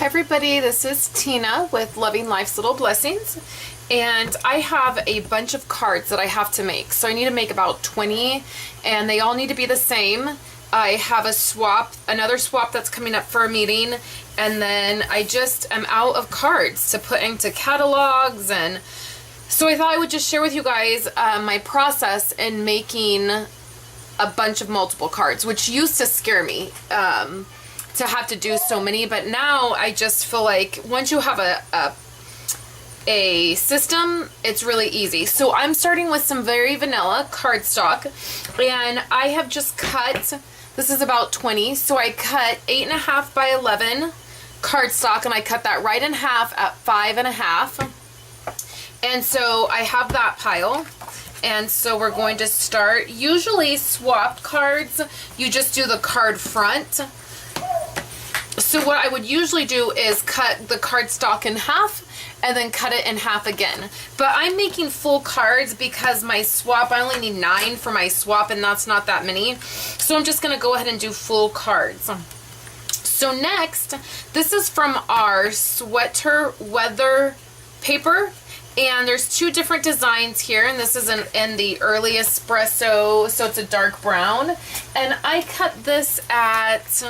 Hi everybody, this is Tina with Loving Life's Little Blessings, and I have a bunch of cards that I have to make. So I need to make about 20 and they all need to be the same. I have a swap, another swap that's coming up for a meeting, and then I just am out of cards to put into catalogs, and so I thought I would just share with you guys my process in making a bunch of multiple cards, which used to scare me. To have to do so many, but now I just feel like once you have a system, it's really easy. So I'm starting with some very vanilla cardstock, and I have just cut, this is about 20, so I cut 8.5 by 11 cardstock, and I cut that right in half at 5.5, and so I have that pile. And so we're going to start. Usually swapped cards, you just do the card front. So what I would usually do is cut the cardstock in half and then cut it in half again. But I'm making full cards because my swap, I only need 9 for my swap, and that's not that many. So I'm just gonna go ahead and do full cards. So next, this is from our sweater weather paper. And there's 2 different designs here, and this is in the early espresso, so it's a dark brown. And I cut this at,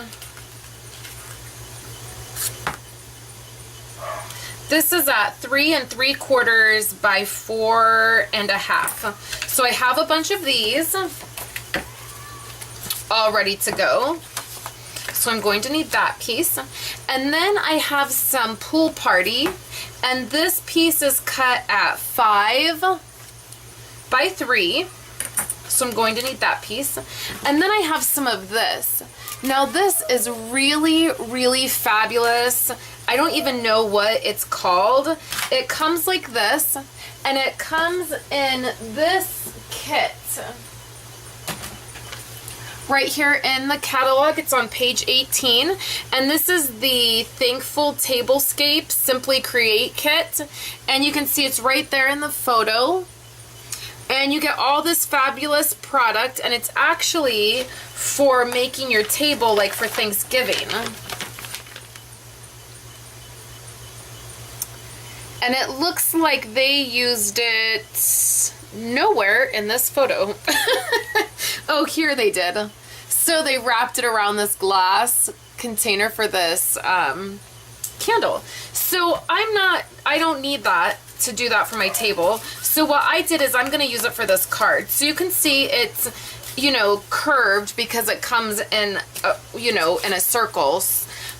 this is at 3 3/4 by 4.5. So I have a bunch of these all ready to go. So I'm going to need that piece. And then I have some pool party, and this piece is cut at 5 by 3. So I'm going to need that piece. And then I have some of this. Now this is really, really fabulous. I don't even know what it's called. It comes like this, and it comes in this kit. Right here in the catalog, it's on page 18, and this is the Thankful Tablescape Simply Create kit, and you can see it's right there in the photo. And you get all this fabulous product, and it's actually for making your table, like for Thanksgiving. And it looks like they used it nowhere in this photo. Oh, here they did. So they wrapped it around this glass container for this candle. So I don't need that to do that for my table. So what I did is I'm going to use it for this card. So you can see it's, you know, curved because it comes in, you know, in a circle.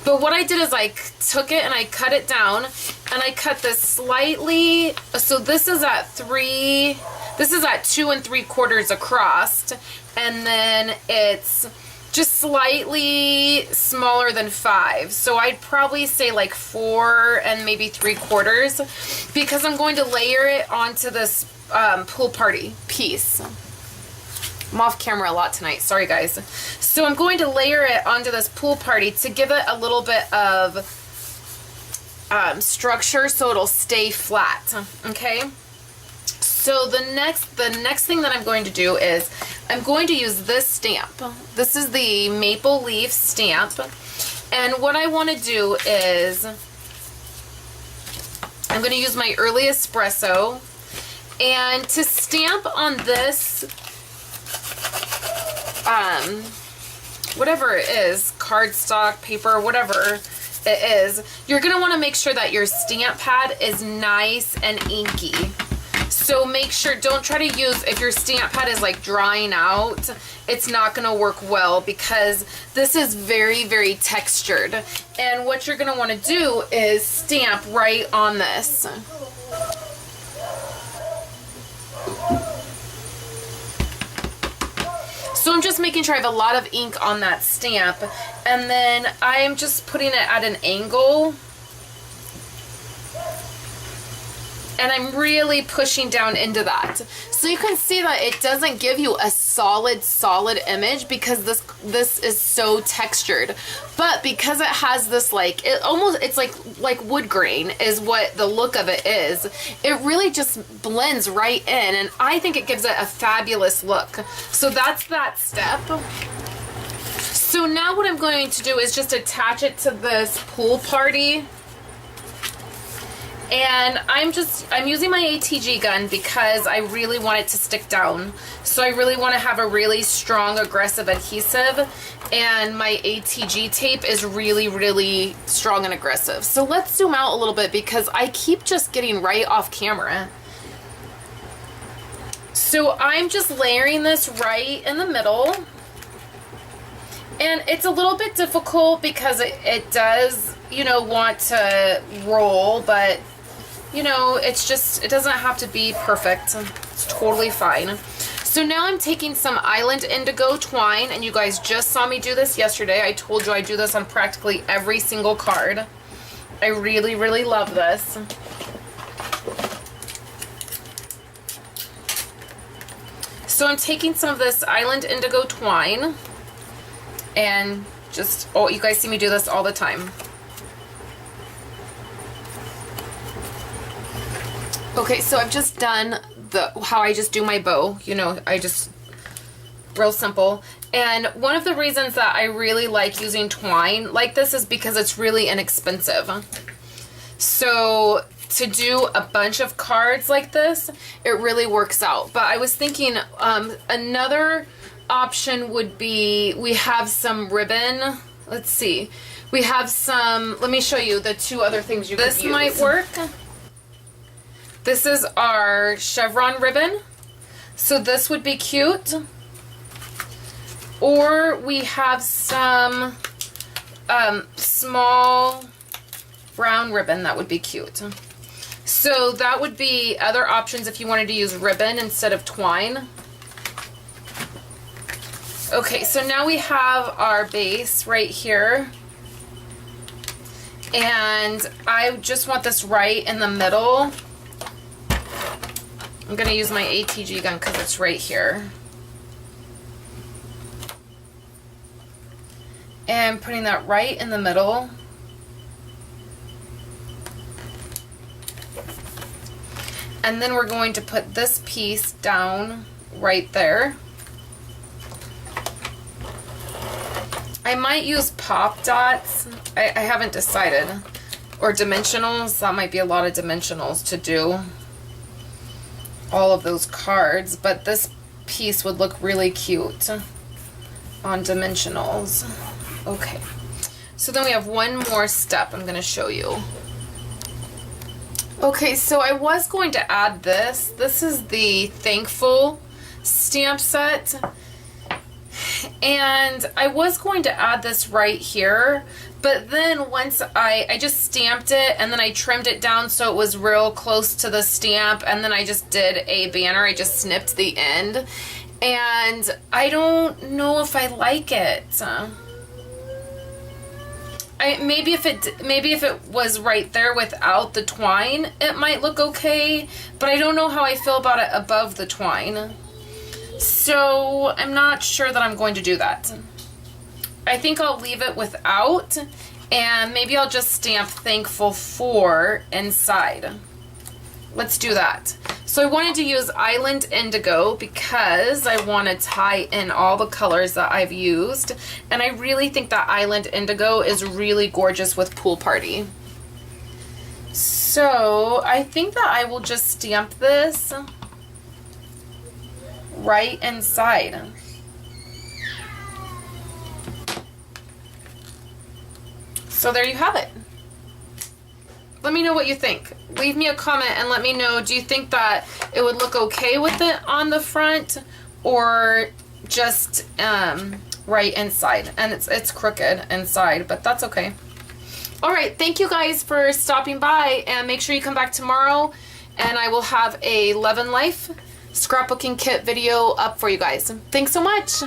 But what I did is I took it and I cut it down, and I cut this slightly, so this is at 2 3/4 across, and then it's just slightly smaller than 5. So I'd probably say like 4 and maybe 3/4, because I'm going to layer it onto this pool party piece. I'm off camera a lot tonight, sorry guys. So I'm going to layer it onto this pool party to give it a little bit of structure so it'll stay flat, okay? So the next thing that I'm going to do is I'm going to use this stamp. This is the maple leaf stamp, and what I want to do is I'm going to use my early espresso, and to stamp on this whatever it is, cardstock, paper, whatever it is, you're going to want to make sure that your stamp pad is nice and inky. So make sure, don't try to use, if your stamp pad is like drying out, it's not going to work well, because this is very, very textured. And what you're going to want to do is stamp right on this. So I'm just making sure I have a lot of ink on that stamp, and then I'm just putting it at an angle, and I'm really pushing down into that. So you can see that it doesn't give you a solid image because this is so textured. But because it has this, like, it's like wood grain is what the look of it is. It really just blends right in, and I think it gives it a fabulous look. So that's that step. So now what I'm going to do is just attach it to this pool party. And I'm using my ATG gun because I really want it to stick down. So I really want to have a really strong, aggressive adhesive. And my ATG tape is really, really strong and aggressive. So let's zoom out a little bit because I keep just getting right off camera. So I'm just layering this right in the middle. And it's a little bit difficult because it does, you know, want to roll, but you know, it's just, it doesn't have to be perfect. It's totally fine. So now I'm taking some Island Indigo twine, and you guys just saw me do this yesterday. I told you I do this on practically every single card. I really, really love this. So I'm taking some of this Island Indigo twine, and just, oh, you guys see me do this all the time. Okay, so I've just done how I just do my bow. You know, real simple. And one of the reasons that I really like using twine like this is because it's really inexpensive. So to do a bunch of cards like this, it really works out. But I was thinking another option would be, we have some ribbon. Let's see. We have some, let me show you the two other things you could use. This might work. This is our chevron ribbon. So this would be cute. Or we have some small brown ribbon that would be cute. So that would be other options if you wanted to use ribbon instead of twine. Okay, so now we have our base right here. And I just want this right in the middle. I'm going to use my ATG gun because it's right here. And putting that right in the middle. And then we're going to put this piece down right there. I might use pop dots. I haven't decided. Or dimensionals. That might be a lot of dimensionals to do all of those cards, but this piece would look really cute on dimensionals. Okay, so then we have one more step I'm going to show you. Okay, so I was going to add this. This is the Thankful stamp set, and I was going to add this right here, but then once I just stamped it and then I trimmed it down so it was real close to the stamp, and then I just did a banner. I just snipped the end, and I don't know if I like it. Maybe if it was right there without the twine, it might look okay, but I don't know how I feel about it above the twine. So I'm not sure that I'm going to do that. I think I'll leave it without, and maybe I'll just stamp Thankful for inside. Let's do that. So I wanted to use Island Indigo because I want to tie in all the colors that I've used, and I really think that Island Indigo is really gorgeous with Pool Party. So I think that I will just stamp this right inside. So there you have it. Let me know what you think. Leave me a comment and let me know, do you think that it would look okay with it on the front or just right inside? And it's crooked inside, but that's okay. All right, thank you guys for stopping by, and make sure you come back tomorrow and I will have a Love and Life scrapbooking kit video up for you guys. Thanks so much.